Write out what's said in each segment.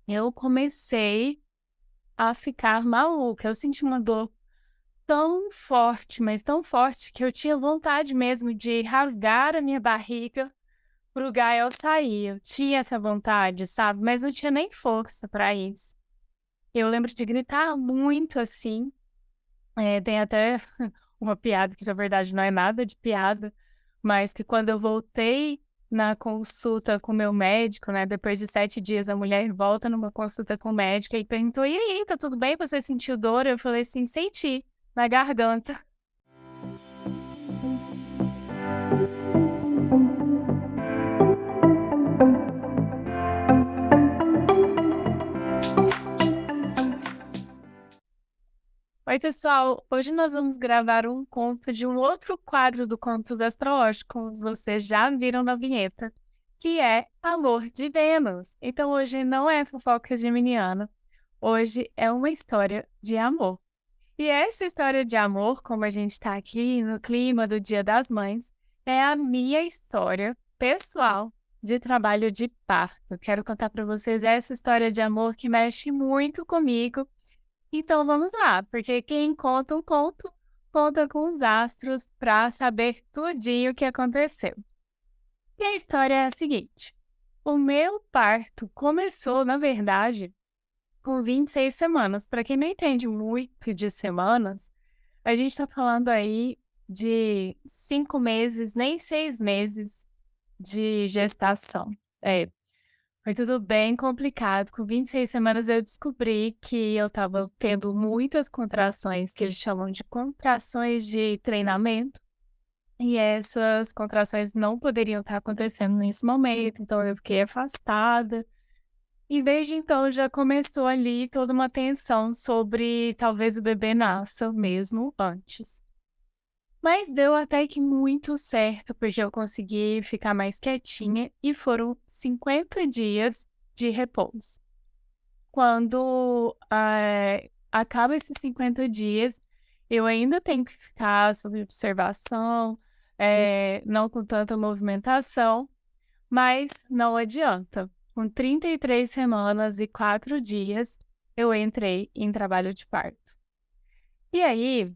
eu comecei a ficar maluca. Eu senti uma dor tão forte, mas tão forte, que eu tinha vontade mesmo de rasgar a minha barriga para o Gael sair. Eu tinha essa vontade, sabe, mas não tinha nem força para isso. Eu lembro de gritar muito, assim, tem até uma piada que na verdade não é nada de piada, mas que quando eu voltei na consulta com o meu médico, né, depois de 7 dias, a mulher volta numa consulta com o médico e perguntou: "E aí, tá tudo bem? Você sentiu dor?" Eu falei assim: "Senti, na garganta". Oi, pessoal, hoje nós vamos gravar um conto de um outro quadro do Contos Astrológicos, vocês já viram na vinheta, que é Amor de Vênus. Então hoje não é fofoca geminiana, hoje é uma história de amor. E essa história de amor, como a gente está aqui no clima do Dia das Mães, é a minha história pessoal de trabalho de parto. Quero contar para vocês essa história de amor que mexe muito comigo. Então vamos lá, porque quem conta um conto, conta com os astros para saber tudinho o que aconteceu. E a história é a seguinte: o meu parto começou, na verdade, com 26 semanas. Para quem não entende muito de semanas, a gente está falando aí de 5 meses, nem 6 meses de gestação. É, foi tudo bem complicado. Com 26 semanas eu descobri que eu estava tendo muitas contrações, que eles chamam de contrações de treinamento, e essas contrações não poderiam estar acontecendo nesse momento, então eu fiquei afastada. E desde então já começou ali toda uma tensão sobre talvez o bebê nasça mesmo antes. Mas deu até que muito certo, porque eu consegui ficar mais quietinha e foram 50 dias de repouso. Quando, acaba esses 50 dias, eu ainda tenho que ficar sob observação, não com tanta movimentação, mas não adianta. Com 33 semanas e 4 dias, eu entrei em trabalho de parto. E aí,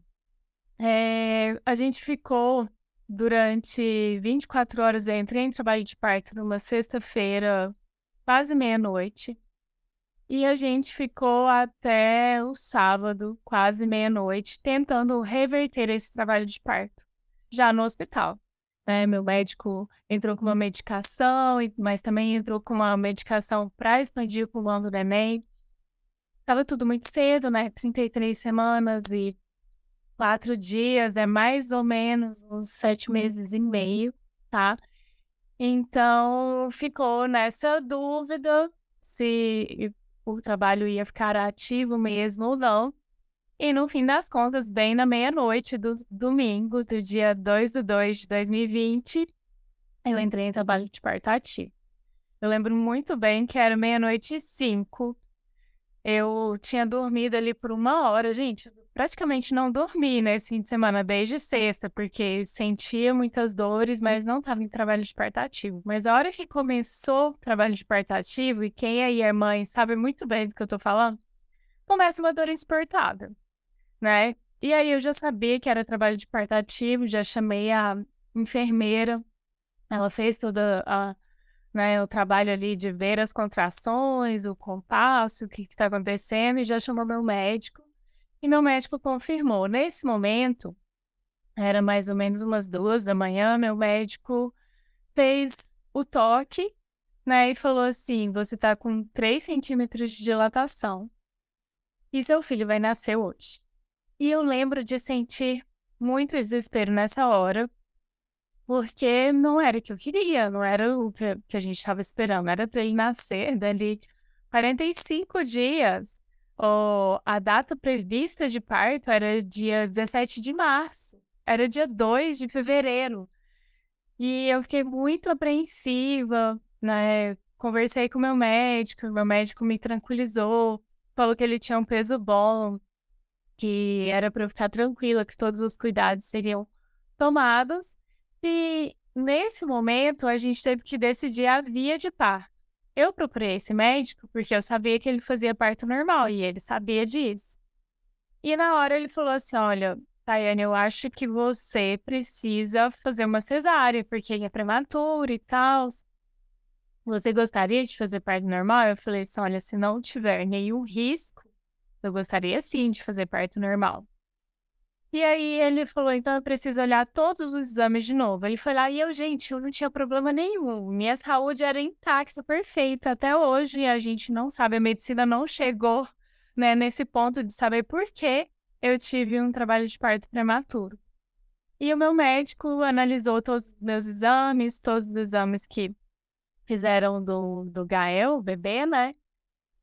a gente ficou durante 24 horas. Eu entrei em trabalho de parto numa sexta-feira, quase meia-noite, e a gente ficou até o sábado, quase meia-noite, tentando reverter esse trabalho de parto, já no hospital, né. Meu médico entrou com uma medicação, mas também entrou com uma medicação para expandir o pulmão do neném. Estava tudo muito cedo, né, 33 semanas e 4 dias, é mais ou menos uns 7 meses e meio, tá. Então ficou nessa dúvida se o trabalho ia ficar ativo mesmo ou não, e no fim das contas, bem na meia-noite do domingo do dia 2/2 de 2020, eu entrei em trabalho de parto ativo. Eu lembro muito bem que era 00:05. Eu tinha dormido ali por 1 hora. Gente, eu praticamente não dormi nesse fim de semana desde sexta, porque sentia muitas dores, mas não estava em trabalho de parto ativo. Mas a hora que começou o trabalho de parto ativo, e quem aí é mãe sabe muito bem do que eu tô falando, começa uma dor insuportável, né. E aí eu já sabia que era trabalho de parto ativo, já chamei a enfermeira, ela fez toda a né, o trabalho ali de ver as contrações, o compasso, o que está acontecendo, e já chamou meu médico, e meu médico confirmou. Nesse momento, era mais ou menos umas 2 da manhã, meu médico fez o toque, né, e falou assim: "Você está com 3 centímetros de dilatação e seu filho vai nascer hoje". E eu lembro de sentir muito desespero nessa hora, porque não era o que eu queria, não era o que a gente estava esperando, era para ele nascer dali 45 dias. A data prevista de parto era dia 17 de março, era dia 2 de fevereiro. E eu fiquei muito apreensiva, né, conversei com meu médico me tranquilizou, falou que ele tinha um peso bom, que era para eu ficar tranquila, que todos os cuidados seriam tomados. E nesse momento a gente teve que decidir a via de parto. Eu procurei esse médico porque eu sabia que ele fazia parto normal e ele sabia disso. E na hora ele falou assim: "Olha, Tayane, eu acho que você precisa fazer uma cesárea, porque ele é prematuro e tal. Você gostaria de fazer parto normal?" Eu falei assim: "Olha, se não tiver nenhum risco, eu gostaria sim de fazer parto normal." E aí ele falou: "Então eu preciso olhar todos os exames de novo." Ele foi lá e eu, gente, eu não tinha problema nenhum, minha saúde era intacta, perfeita, até hoje a gente não sabe, a medicina não chegou, né, nesse ponto de saber por que eu tive um trabalho de parto prematuro. E o meu médico analisou todos os meus exames, todos os exames que fizeram do Gael, o bebê, né,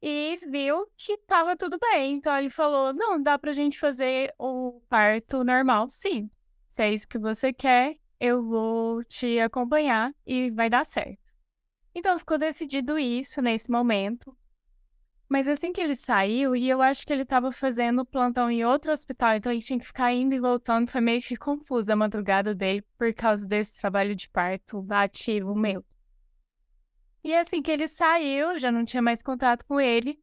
e viu que estava tudo bem. Então ele falou: "Não, dá pra gente fazer o parto normal sim. Se é isso que você quer, eu vou te acompanhar e vai dar certo." Então ficou decidido isso nesse momento. Mas assim que ele saiu, e eu acho que ele estava fazendo plantão em outro hospital, então ele tinha que ficar indo e voltando, foi meio que confusa a madrugada dele por causa desse trabalho de parto ativo meu. E assim que ele saiu, já não tinha mais contato com ele,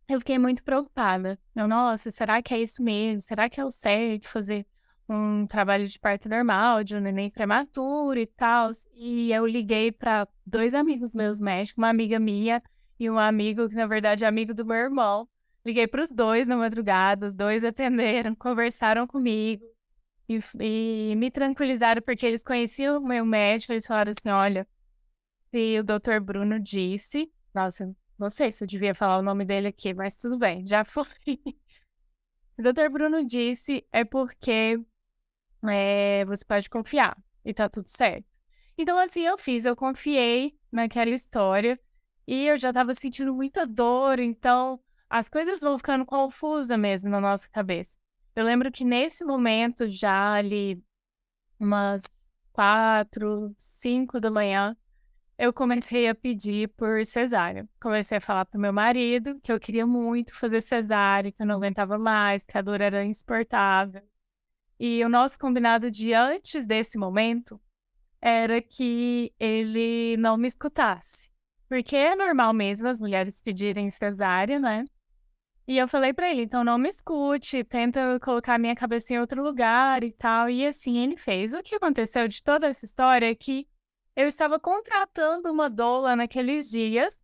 eu fiquei muito preocupada. Eu: "Nossa, será que é isso mesmo? Será que é o certo fazer um trabalho de parto normal, de um neném prematuro e tal?" E eu liguei para 2 amigos meus médicos, uma amiga minha e um amigo que, na verdade, é amigo do meu irmão. Liguei para os 2 na madrugada, os 2 atenderam, conversaram comigo e me tranquilizaram, porque eles conheciam o meu médico, eles falaram assim: "Olha, se o doutor Bruno disse." Nossa, não sei se eu devia falar o nome dele aqui, mas tudo bem, já foi. Se o doutor Bruno disse, é porque, você pode confiar e tá tudo certo. Então, assim, eu fiz, eu confiei naquela história e eu já estava sentindo muita dor, então as coisas vão ficando confusa mesmo na nossa cabeça. Eu lembro que nesse momento, já ali umas 4, 5 da manhã, eu comecei a pedir por cesárea. Comecei a falar para o meu marido que eu queria muito fazer cesárea, que eu não aguentava mais, que a dor era insuportável. E o nosso combinado de antes desse momento era que ele não me escutasse, porque é normal mesmo as mulheres pedirem cesárea, né. E eu falei pra ele: "Então não me escute, tenta colocar minha cabeça em outro lugar e tal", e assim ele fez. O que aconteceu de toda essa história é que eu estava contratando uma doula naqueles dias,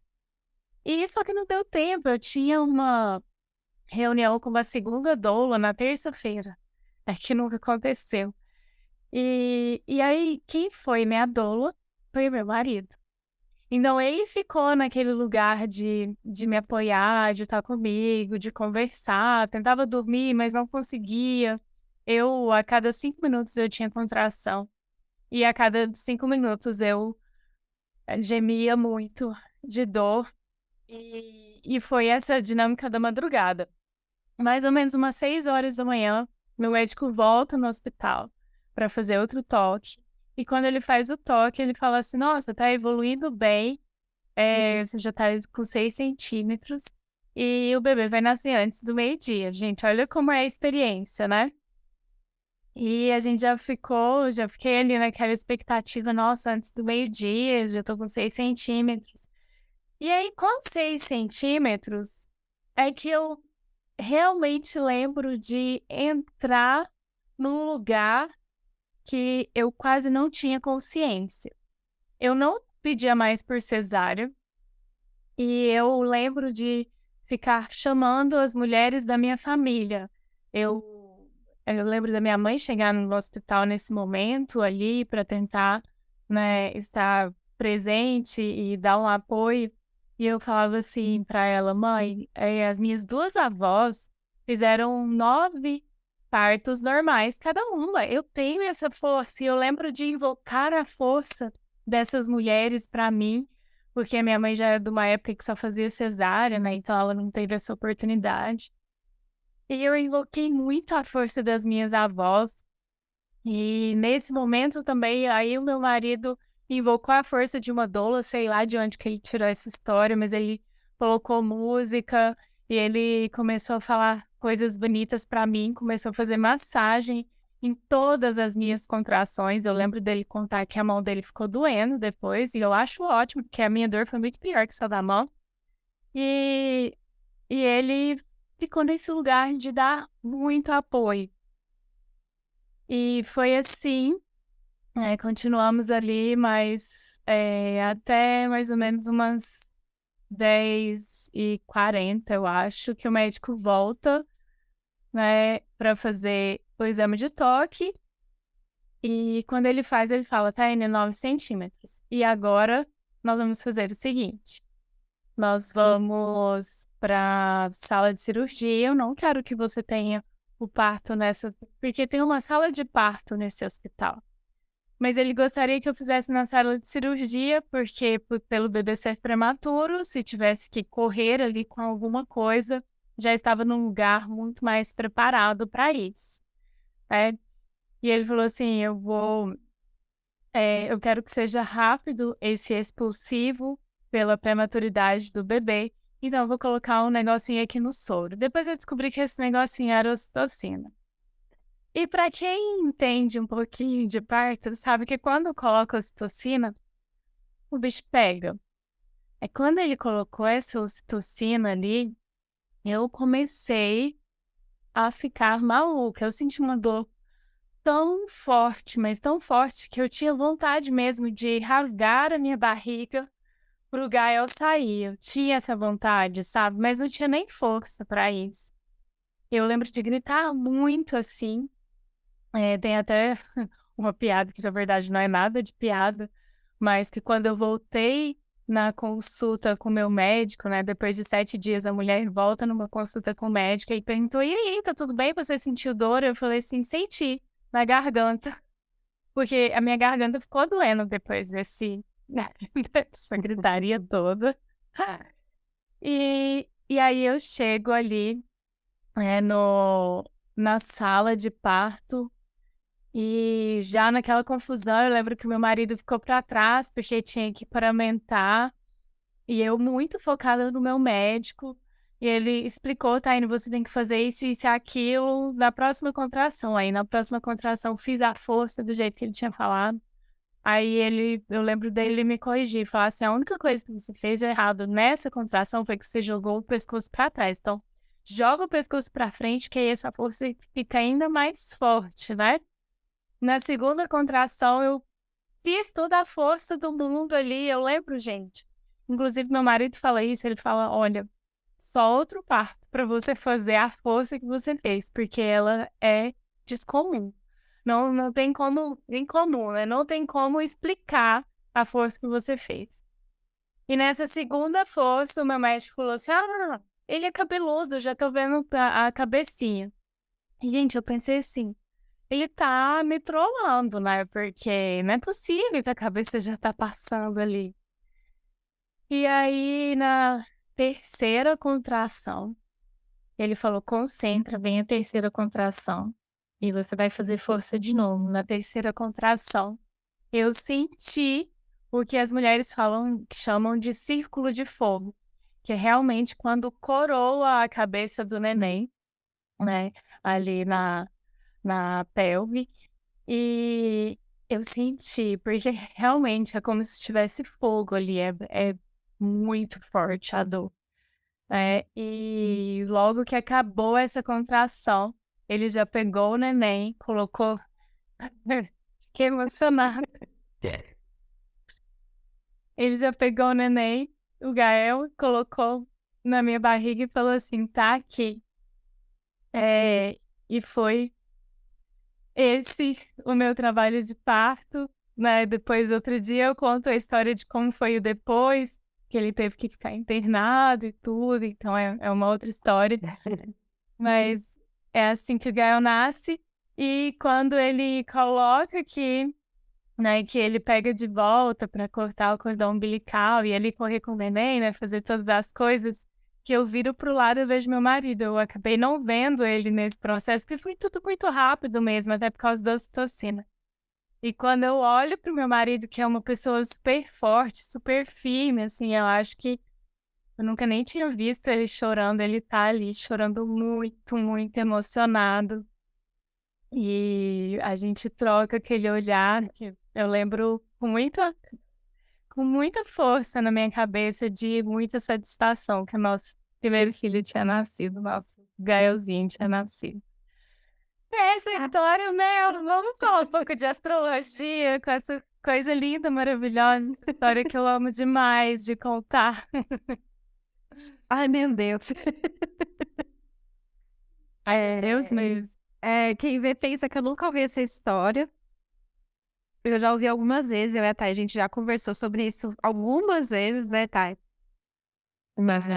e só que não deu tempo, eu tinha uma reunião com uma segunda doula na terça-feira, é que nunca aconteceu. E aí quem foi minha doula foi o meu marido. Então ele ficou naquele lugar de me apoiar, de estar comigo, de conversar, tentava dormir, mas não conseguia. A cada 5 minutos eu tinha contração, e a cada 5 minutos eu, gemia muito de dor, e foi essa dinâmica da madrugada. Mais ou menos umas 6 horas da manhã, meu médico volta no hospital para fazer outro toque, e quando ele faz o toque, ele fala assim: "Nossa, tá evoluindo bem, você já tá com 6 centímetros, e o bebê vai nascer antes do meio-dia." Gente, olha como é a experiência, né. E a gente já fiquei ali naquela expectativa: "Nossa, antes do meio-dia, já tô com 6 centímetros." E aí, com 6 centímetros, é que eu realmente lembro de entrar num lugar que eu quase não tinha consciência. Eu não pedia mais por cesárea, e eu lembro de ficar chamando as mulheres da minha família. Eu eu lembro da minha mãe chegar no hospital nesse momento ali para tentar, né, estar presente e dar um apoio, e eu falava assim para ela: "Mãe, as minhas 2 avós fizeram 9 partos normais cada uma, eu tenho essa força." E eu lembro de invocar a força dessas mulheres para mim, porque a minha mãe já é de uma época que só fazia cesárea, né, então ela não teve essa oportunidade. E eu invoquei muito a força das minhas avós, e nesse momento também, aí o meu marido invocou a força de uma doula, sei lá de onde que ele tirou essa história, mas ele colocou música, e ele começou a falar coisas bonitas pra mim, começou a fazer massagem em todas as minhas contrações. Eu lembro dele contar que a mão dele ficou doendo depois, e eu acho ótimo, porque a minha dor foi muito pior que só da mão. E ele ficou nesse lugar de dar muito apoio. E foi assim, continuamos ali, mas, até mais ou menos umas 10h40, eu acho, que o médico volta, né, para fazer o exame de toque, e quando ele faz, ele fala: "Tá indo 9 centímetros. E agora nós vamos fazer o seguinte, nós vamos pra sala de cirurgia, eu não quero que você tenha o parto nessa", porque tem uma sala de parto nesse hospital. Mas ele gostaria que eu fizesse na sala de cirurgia, porque pelo bebê ser prematuro, se tivesse que correr ali com alguma coisa, já estava num lugar muito mais preparado para isso, né. E ele falou assim: eu quero que seja rápido esse expulsivo pela prematuridade do bebê, então eu vou colocar um negocinho aqui no soro". Depois eu descobri que esse negocinho era ocitocina. E para quem entende um pouquinho de parto, sabe que quando coloca ocitocina, o bicho pega. É quando ele colocou essa ocitocina ali, eu comecei a ficar maluca. Eu senti uma dor tão forte, mas tão forte, que eu tinha vontade mesmo de rasgar a minha barriga pro Gael sair. Eu tinha essa vontade, sabe? Mas não tinha nem força para isso. Eu lembro de gritar muito assim. Tem até uma piada que na verdade não é nada de piada, mas que quando eu voltei na consulta com o meu médico, né, depois de 7 dias, a mulher volta numa consulta com o médico e perguntou: "E aí, tá tudo bem? Você sentiu dor?" Eu falei assim: "Senti, na garganta", porque a minha garganta ficou doendo depois dessa gritaria toda. E aí eu chego ali, no na sala de parto. E já naquela confusão, eu lembro que meu marido ficou para trás, porque tinha que paramentar, e eu muito focada no meu médico, e ele explicou: "Taine, você tem que fazer isso e aquilo na próxima contração". Aí na próxima contração fiz a força do jeito que ele tinha falado, aí eu lembro dele me corrigir, falar assim: "A única coisa que você fez de errado nessa contração foi que você jogou o pescoço para trás, então joga o pescoço para frente, que aí a sua força fica ainda mais forte, né". Na segunda contração, eu fiz toda a força do mundo ali, eu lembro, gente. Inclusive, meu marido fala isso, ele fala: "Olha, só outro parto para você fazer a força que você fez, porque ela é descomum. Não tem como incomum, né, não tem como explicar a força que você fez". E nessa segunda força, o meu médico falou assim: "Ah, ele é cabeludo, já tô vendo a cabecinha". E, gente, eu pensei assim: ele tá me trollando, né, porque não é possível que a cabeça já tá passando ali. E aí, na terceira contração, ele falou: "Concentra, vem a terceira contração, e você vai fazer força de novo". Na terceira contração, eu senti o que as mulheres falam que chamam de círculo de fogo, que é realmente quando coroa a cabeça do neném, né, ali na pelve. E eu senti, porque realmente é como se tivesse fogo ali, é muito forte a dor, né. E logo que acabou essa contração, ele já pegou o neném, colocou fiquei emocionada. Ele já pegou o neném, o Gael, colocou na minha barriga e falou assim: "Tá aqui". E foi esse o meu trabalho de parto, né. Depois, outro dia, eu conto a história de como foi o depois, que ele teve que ficar internado e tudo, então é uma outra história. Mas é assim que o Gael nasce, e quando ele coloca aqui, né, que ele pega de volta para cortar o cordão umbilical e ali correr com o neném, né, fazer todas as coisas, que eu viro pro lado e vejo meu marido. Eu acabei não vendo ele nesse processo, porque foi tudo muito rápido mesmo, até por causa da ocitocina. E quando eu olho pro meu marido, que é uma pessoa super forte, super firme, assim, eu acho que eu nunca nem tinha visto ele chorando, ele tá ali chorando muito, muito emocionado. e a gente troca aquele olhar que eu lembro com muita força na minha cabeça de muita satisfação que o nosso primeiro filho tinha nascido, nosso Gaelzinho tinha nascido. Essa história, né, vamos falar um pouco de astrologia, com essa coisa linda, maravilhosa, essa história que eu amo demais de contar. Ai, meu Deus. Deus mesmo. Quem vê pensa que eu nunca ouvi essa história. Eu já ouvi algumas vezes, eu e a Thay, a gente já conversou sobre isso algumas vezes, né, Thay? Mas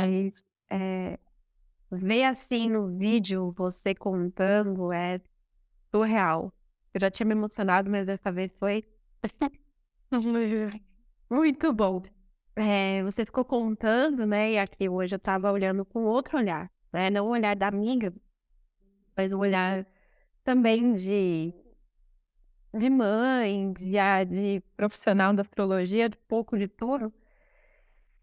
eh, ver assim no vídeo você contando é surreal. Eu já tinha me emocionado, mas dessa vez foi muito bom. Você ficou contando, né, e aqui hoje eu estava olhando com outro olhar, né, não o olhar da amiga, mas o olhar também de mãe, de profissional da astrologia, de pouco de tudo.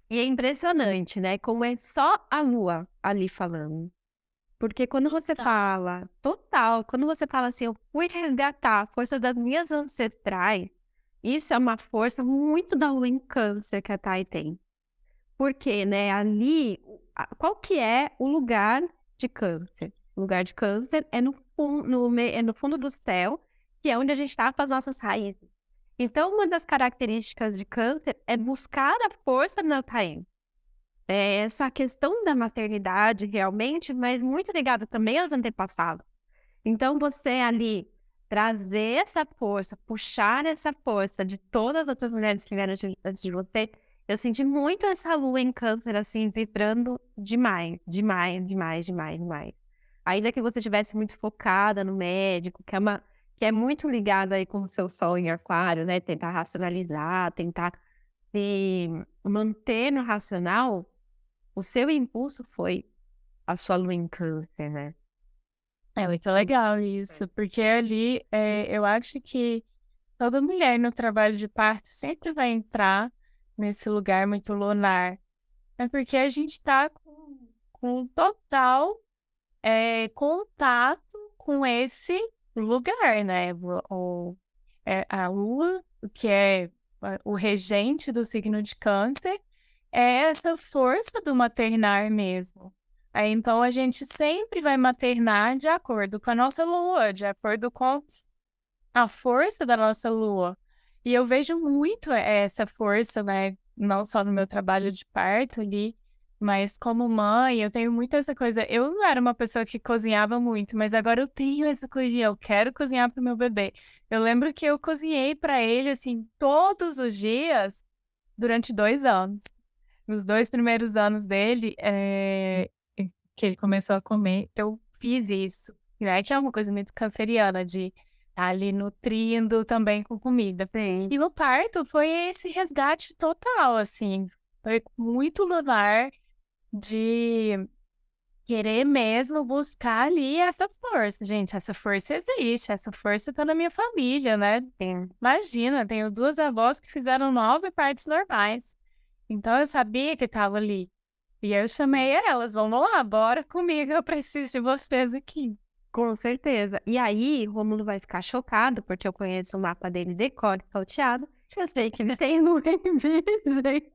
E é impressionante, né, como é só a lua ali falando. Porque quando você fala quando você fala assim: "Eu fui resgatar a força das minhas ancestrais", isso é uma força muito da lua em Câncer que a Thay tem. Porque, né, ali, qual que é o lugar de Câncer? O lugar de Câncer é no fundo do céu, que é onde a gente está com as nossas raízes. Então uma das características de Câncer é buscar a força nas raízes. É essa questão da maternidade realmente, mas muito ligada também aos antepassados. Então você ali trazer essa força, puxar essa força de todas as outras mulheres que vieram antes de você, eu senti muito essa lua em Câncer, assim, vibrando demais, demais, demais, demais, demais. Ainda que você estivesse muito focada no médico, que é muito ligado aí com o seu sol em aquário, né, tentar racionalizar, tentar se manter no racional, o seu impulso foi a sua lua em Câncer, né. É muito legal isso, porque ali, eu acho que toda mulher no trabalho de parto sempre vai entrar nesse lugar muito lunar. É porque a gente tá com total, contato com esse lugar, né, a lua, que é o regente do signo de Câncer, é essa força do maternar mesmo. Aí, então a gente sempre vai maternar de acordo com a nossa lua, de acordo com a força da nossa lua. E eu vejo muito essa força, né, não só no meu trabalho de parto ali, mas como mãe, eu tenho muito essa coisa. Eu não era uma pessoa que cozinhava muito, mas agora eu tenho essa coisinha, eu quero cozinhar para o meu bebê. Eu lembro que eu cozinhei para ele, assim, todos os dias durante 2 anos. Nos 2 primeiros anos dele, que ele começou a comer, eu fiz isso, né, que é uma coisa muito canceriana de estar ali nutrindo também com comida. Sim. E no parto foi esse resgate total, assim, foi muito lunar de querer mesmo buscar ali essa força. Gente, essa força existe, essa força tá na minha família, né. Sim. Imagina, tenho 2 avós que fizeram 9 partos normais, então eu sabia que estava ali. E eu chamei elas: "Vamos lá, bora comigo, eu preciso de vocês aqui". Com certeza. E aí, o Rômulo vai ficar chocado, porque eu conheço o mapa dele de cor e salteado. Eu sei que ele tem lua em virgem.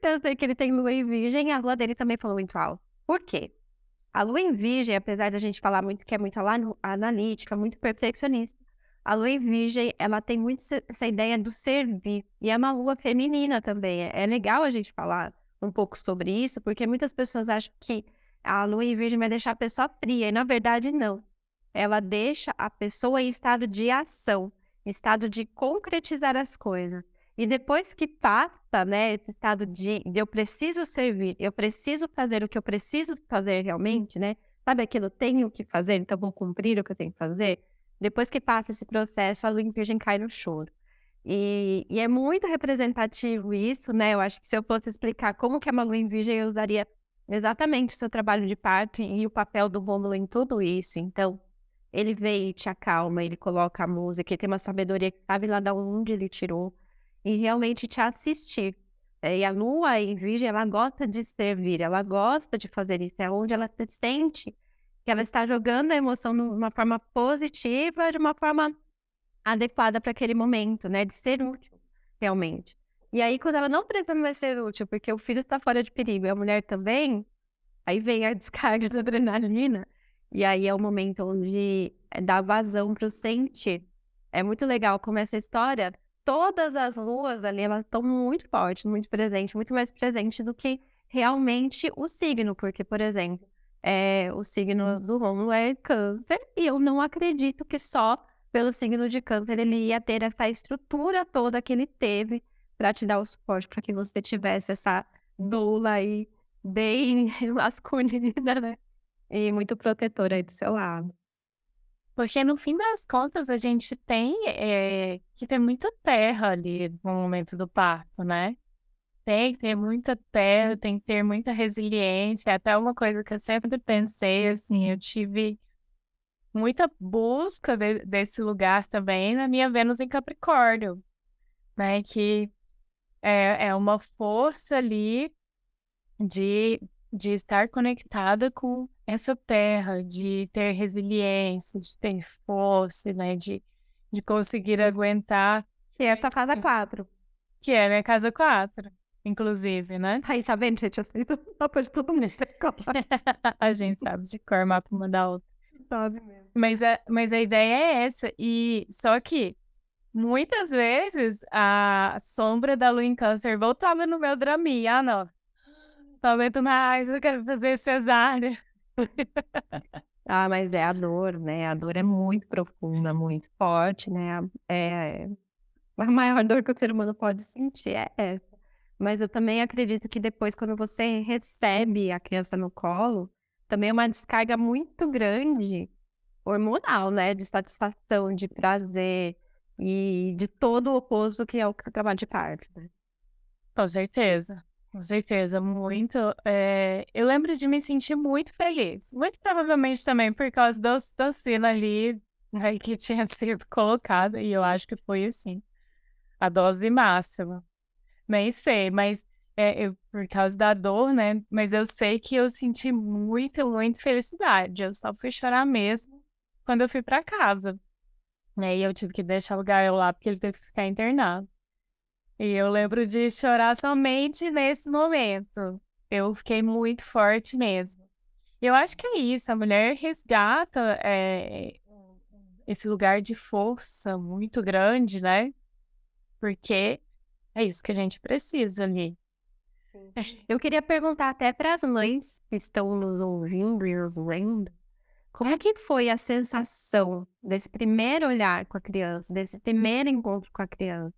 Eu sei que ele tem lua em virgem e a lua dele também falou muito alto. Por quê? A lua em virgem, apesar da gente falar muito que é muito analítica, muito perfeccionista, a lua em virgem, ela tem muito essa ideia do servir. E é uma lua feminina também. É legal a gente falar um pouco sobre isso, porque muitas pessoas acham que a lua em virgem vai deixar a pessoa fria, e na verdade não. Ela deixa a pessoa em estado de ação, em estado de concretizar as coisas. E depois que passa, né, esse estado de eu preciso servir, eu preciso fazer o que eu preciso fazer realmente, né? Sabe aquilo, tenho que fazer, então vou cumprir o que eu tenho que fazer. Depois que passa esse processo, a lua em virgem cai no choro. E é muito representativo isso, né? Eu acho que se eu fosse explicar como que é uma lua em virgem, eu usaria exatamente o seu trabalho de parto e o papel do Rômulo em tudo isso. Então, ele vem e te acalma, ele coloca a música, ele tem uma sabedoria que sabe lá da onde ele tirou, e realmente te assistir. E a lua em virgem, ela gosta de servir, ela gosta de fazer isso, é onde ela se sente que ela está jogando a emoção numa forma positiva, de uma forma adequada para aquele momento, né, de ser útil, realmente. E aí quando ela não precisa mais ser útil, porque o filho está fora de perigo e a mulher também, aí vem a descarga de adrenalina, e aí é o momento onde, dá vazão para o sentir. É muito legal como essa história, todas as luas ali, elas estão muito fortes, muito presente, muito mais presente do que realmente o signo, porque, por exemplo, o signo do Rômulo é Câncer, e eu não acredito que só pelo signo de Câncer ele ia ter essa estrutura toda que ele teve para te dar o suporte, para que você tivesse essa doula aí bem masculina, né, e muito protetora aí do seu lado. Porque no fim das contas a gente tem, que ter muita terra ali no momento do parto, né. Tem que ter muita terra, tem que ter muita resiliência, até uma coisa que eu sempre pensei, assim, eu tive muita busca desse lugar também na minha Vênus em Capricórnio, né, que é uma força ali de de estar conectada com essa terra, de ter resiliência, de ter força, né, de conseguir aguentar E essa casa esse 4. que é minha casa 4 inclusive, né. Aí, tá vendo, gente, eu sei do mapa de todo mundo agora. A gente sabe de cor mapa uma da outra. Sabe mesmo. Mas a ideia é essa, e só que muitas vezes a sombra da lua em Câncer voltava no meu draminha: "Ah, não, não aguento mais, eu quero fazer cesárea". Ah, mas é a dor, né, a dor é muito profunda, muito forte, né, a maior dor que o ser humano pode sentir é essa. Mas eu também acredito que depois quando você recebe a criança no colo, também é uma descarga muito grande hormonal, né, de satisfação, de prazer e de todo o oposto que é o trabalho de parto, né. Com certeza, muito, eu lembro de me sentir muito feliz, muito provavelmente também por causa da ocitocina ali, né, que tinha sido colocada, e eu acho que foi assim, a dose máxima. Nem sei, mas, eu por causa da dor, né, mas eu sei que eu senti muita, muita felicidade, eu só fui chorar mesmo quando eu fui pra casa, né, e eu tive que deixar o Gael lá, porque ele teve que ficar internado. E eu lembro de chorar somente nesse momento, eu fiquei muito forte mesmo. E eu acho que é isso, a mulher resgata, esse lugar de força muito grande, né, porque é isso que a gente precisa ali. Sim. Eu queria perguntar até para as mães que estão nos ouvindo e nos vendo, como é que foi a sensação desse primeiro olhar com a criança, desse primeiro encontro com a criança?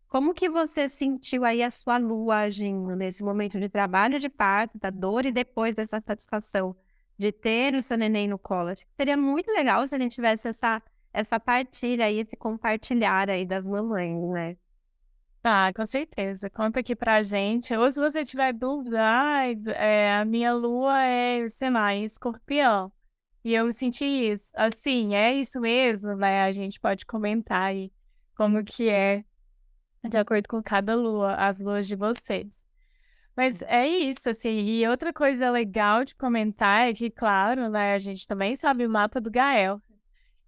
Como que você sentiu aí a sua lua agindo nesse momento de trabalho de parto, da dor e depois dessa satisfação de ter o seu neném no colo? Acho que seria muito legal se a gente tivesse essa partilha aí, esse compartilhar aí das mamães, né? Ah, com certeza. Conta aqui pra gente. Ou se você tiver dúvida, ai, a minha lua é, sei lá, em escorpião. E eu senti isso. Assim, é isso mesmo, né? A gente pode comentar aí como que é, de acordo com cada lua, as luas de vocês. Mas é isso, assim. E outra coisa legal de comentar é que, claro, né, a gente também sabe o mapa do Gael.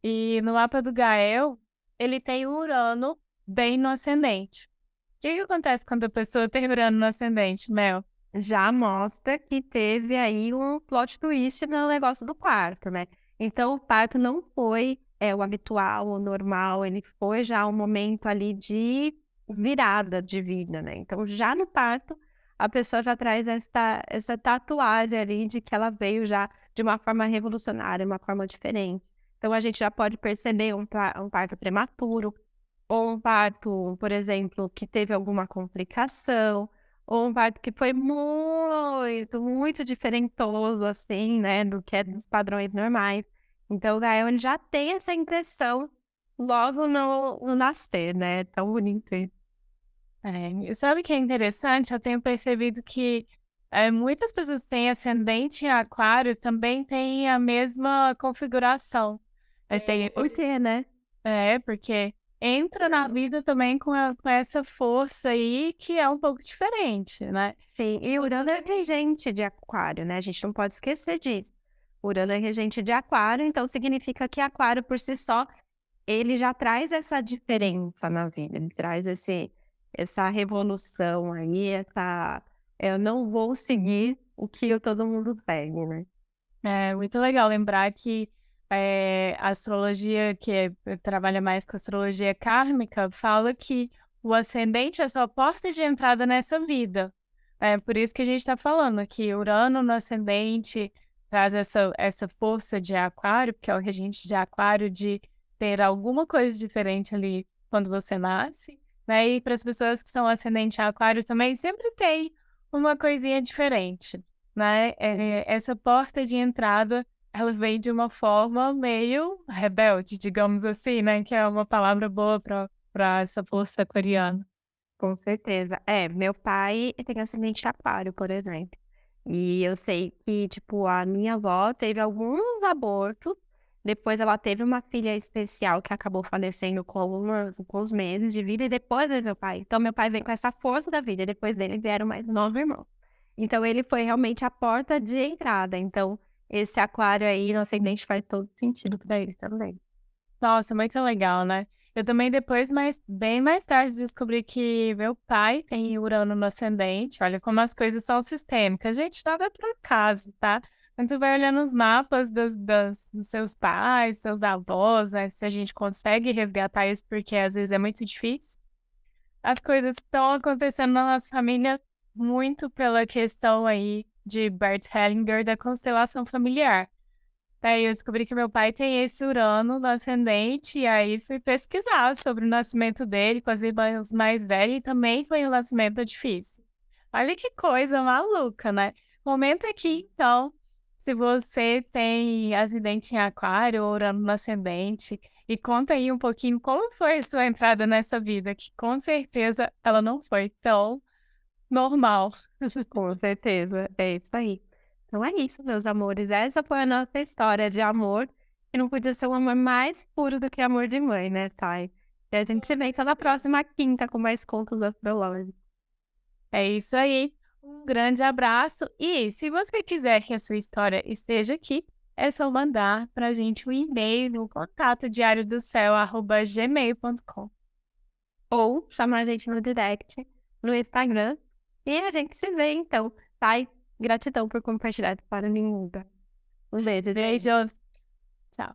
E no mapa do Gael, ele tem o Urano bem no ascendente. O que que acontece quando a pessoa tem Urano no ascendente, Mel? Já mostra que teve aí um plot twist no negócio do parto, né. Então o parto não foi, o habitual, o normal, ele foi já um momento ali de virada de vida, né. Então já no parto, a pessoa já traz essa tatuagem ali de que ela veio já de uma forma revolucionária, uma forma diferente. Então a gente já pode perceber um parto prematuro, ou um parto, por exemplo, que teve alguma complicação, ou um parto que foi muito, muito diferentoso, assim, né, do que é dos padrões normais. Então o Gael, ele já tem essa impressão logo no nascer, né, tão bonito isso. E sabe o que é interessante? Eu tenho percebido que, muitas pessoas que têm ascendente em aquário também têm a mesma configuração. Tem Por quê, né? porque entra na vida também com essa força aí que é um pouco diferente, né. Sim, e Então se Urano é você tem regente de aquário, né, a gente não pode esquecer disso. Urano é regente de Aquário, então significa que Aquário por si só, ele já traz essa diferença na vida, ele traz essa revolução aí, eu não vou seguir o que todo mundo segue, né. É muito legal lembrar que, a astrologia trabalha mais com astrologia kármica, fala que o ascendente é sua porta de entrada nessa vida. É por isso que a gente está falando que Urano no ascendente traz essa força de Aquário, porque é o regente de Aquário, de ter alguma coisa diferente ali quando você nasce, né, e para as pessoas que são ascendente Aquário também sempre tem uma coisinha diferente. Né, essa porta de entrada, ela vem de uma forma meio rebelde, digamos assim, né, que é uma palavra boa para essa força aquariana. Com certeza. É, meu pai tem ascendente em Aquário, por exemplo. E eu sei que, tipo, a minha avó teve alguns abortos, depois ela teve uma filha especial que acabou falecendo com os meses de vida, e depois veio meu pai. Então, meu pai vem com essa força da vida, depois dele vieram mais 9 irmãos. Então, ele foi realmente a porta de entrada. Então, esse Aquário aí no ascendente faz todo sentido para ele também. Nossa, muito legal, né. Eu também depois, bem mais tarde, descobri que meu pai tem Urano no ascendente, olha como as coisas são sistêmicas. Gente, nada é por acaso, tá. Quando você vai olhando os mapas dos seus pais, seus avós, né, se a gente consegue resgatar isso, porque às vezes é muito difícil. As coisas estão acontecendo na nossa família muito pela questão aí de Bert Hellinger da constelação familiar. Daí eu descobri que meu pai tem esse Urano no ascendente, e aí fui pesquisar sobre o nascimento dele com as irmãs mais velhas e também foi um nascimento difícil. Olha que coisa maluca, né? Comenta aqui então se você tem ascendente em aquário ou Urano no ascendente e conta aí um pouquinho como foi a sua entrada nessa vida, que com certeza ela não foi tão normal. Com certeza, é isso aí. Então é isso, meus amores. Essa foi a nossa história de amor, que não podia ser um amor mais puro do que amor de mãe, né, Thay? E a gente se vê então na próxima quinta com mais contos astrológicos. É isso aí. Um grande abraço e se você quiser que a sua história esteja aqui, é só mandar para a gente um e-mail no contato diariodocel@gmail.com. Ou chamar a gente no direct, no Instagram. E a gente se vê então, Thay. Gratidão por compartilhar para mim. Um beijo, gente. Beijos, tchau.